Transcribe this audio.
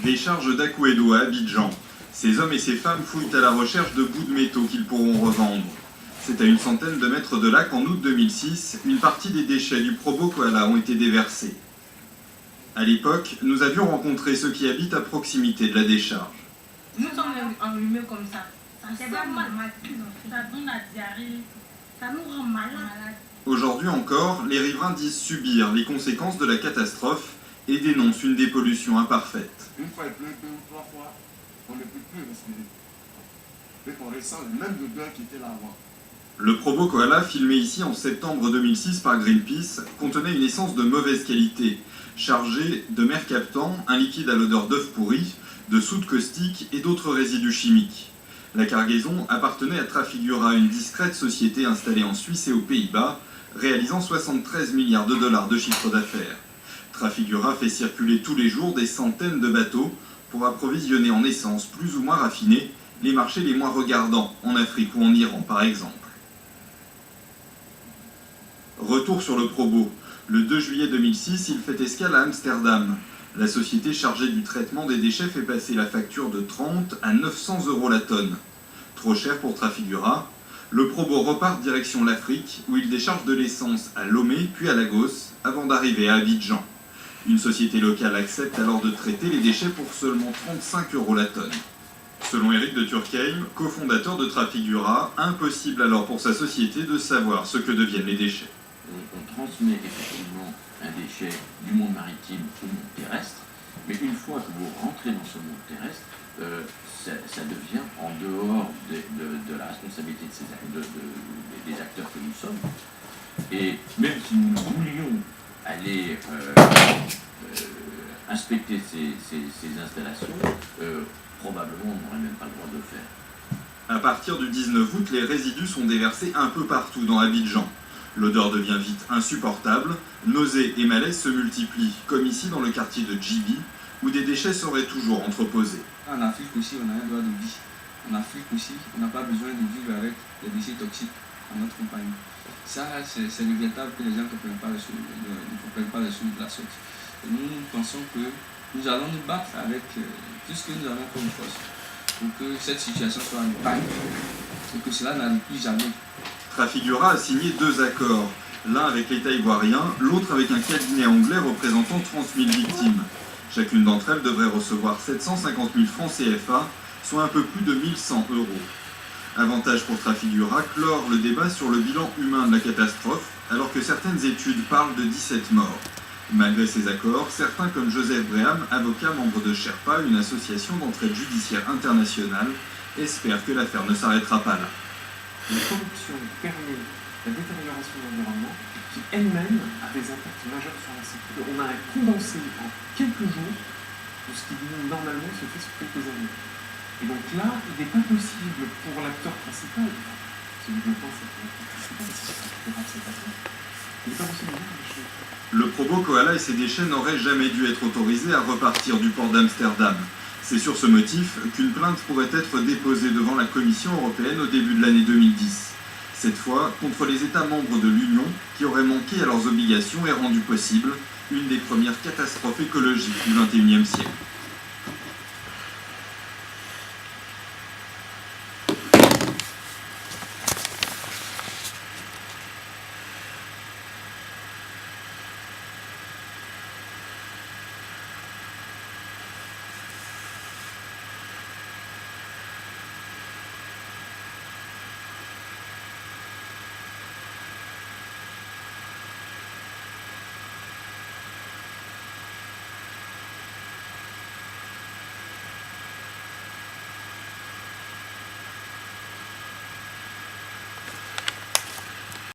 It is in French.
Décharge d'Akouedo à Abidjan. Ces hommes et ces femmes fouillent à la recherche de bouts de métaux qu'ils pourront revendre. C'est à une centaine de mètres de là qu'en août 2006, une partie des déchets du Probo Koala ont été déversés. À l'époque, nous avions rencontré ceux qui habitent à proximité de la décharge. Nous sommes enrhumés comme ça. Ça fait mal, ça donne la diarrhée, ça nous rend malade. Aujourd'hui encore, les riverains disent subir les conséquences de la catastrophe et dénoncent une dépollution imparfaite. Une fois il pleut 2 ou 3 fois, on ne peut plus respirer. Et qu'on ressent le même odeur qui était là avant. Le Probo Koala, filmé ici en septembre 2006 par Greenpeace, contenait une essence de mauvaise qualité, chargée de mercaptan, un liquide à l'odeur d'œuf pourri, de soude caustique et d'autres résidus chimiques. La cargaison appartenait à Trafigura, une discrète société installée en Suisse et aux Pays-Bas, réalisant 73 milliards de dollars de chiffre d'affaires. Trafigura fait circuler tous les jours des centaines de bateaux pour approvisionner en essence plus ou moins raffinée les marchés les moins regardants, en Afrique ou en Iran par exemple. Retour sur le Probo. Le 2 juillet 2006, il fait escale à Amsterdam. La société chargée du traitement des déchets fait passer la facture de 30 à 900 € la tonne. Trop cher pour Trafigura. Le Probo repart direction l'Afrique, où il décharge de l'essence à Lomé puis à Lagos, avant d'arriver à Abidjan. Une société locale accepte alors de traiter les déchets pour seulement 35 € la tonne. Selon Eric de Turckheim, cofondateur de Trafigura, impossible alors pour sa société de savoir ce que deviennent les déchets. On transmet effectivement un déchet du monde maritime au monde terrestre, mais une fois que vous rentrez dans ce monde terrestre, ça devient en dehors de la responsabilité des acteurs que nous sommes. Et même si nous voulions aller inspecter ces installations, probablement on n'aurait même pas le droit de le faire. À partir du 19 août, les résidus sont déversés un peu partout dans Abidjan. L'odeur devient vite insupportable, nausées et malaises se multiplient, comme ici dans le quartier de Djibi, où des déchets seraient toujours entreposés. En Afrique aussi, on a un droit de vie. En Afrique aussi, on n'a pas besoin de vivre avec des déchets toxiques en notre compagnie. Ça, c'est regrettable que les gens ne comprennent pas les choses de la sorte. Et nous pensons que nous allons nous battre avec tout ce que nous avons comme force pour que cette situation soit en paix et que cela n'arrive plus jamais. Trafigura a signé 2 accords, l'un avec l'État ivoirien, l'autre avec un cabinet anglais représentant 30 000 victimes. Chacune d'entre elles devrait recevoir 750 000 francs CFA, soit un peu plus de 1 100 €. Avantage pour Trafigura, clore le débat sur le bilan humain de la catastrophe, alors que certaines études parlent de 17 morts. Malgré ces accords, certains comme Joseph Breham, avocat membre de Sherpa, une association d'entraide judiciaire internationale, espèrent que l'affaire ne s'arrêtera pas là. La corruption permet la détérioration de l'environnement qui elle-même a des impacts majeurs sur la santé. On a un condensé en quelques jours de ce qui normalement se fait sur quelques années. Et donc là, il n'est pas possible pour l'acteur principal, celui de pense c'est il n'est pas possible de faire les choses. Le Probo Koala et ses déchets n'auraient jamais dû être autorisés à repartir du port d'Amsterdam. C'est sur ce motif qu'une plainte pourrait être déposée devant la Commission européenne au début de l'année 2010. Cette fois, contre les États membres de l'Union qui auraient manqué à leurs obligations et rendu possible une des premières catastrophes écologiques du XXIe siècle.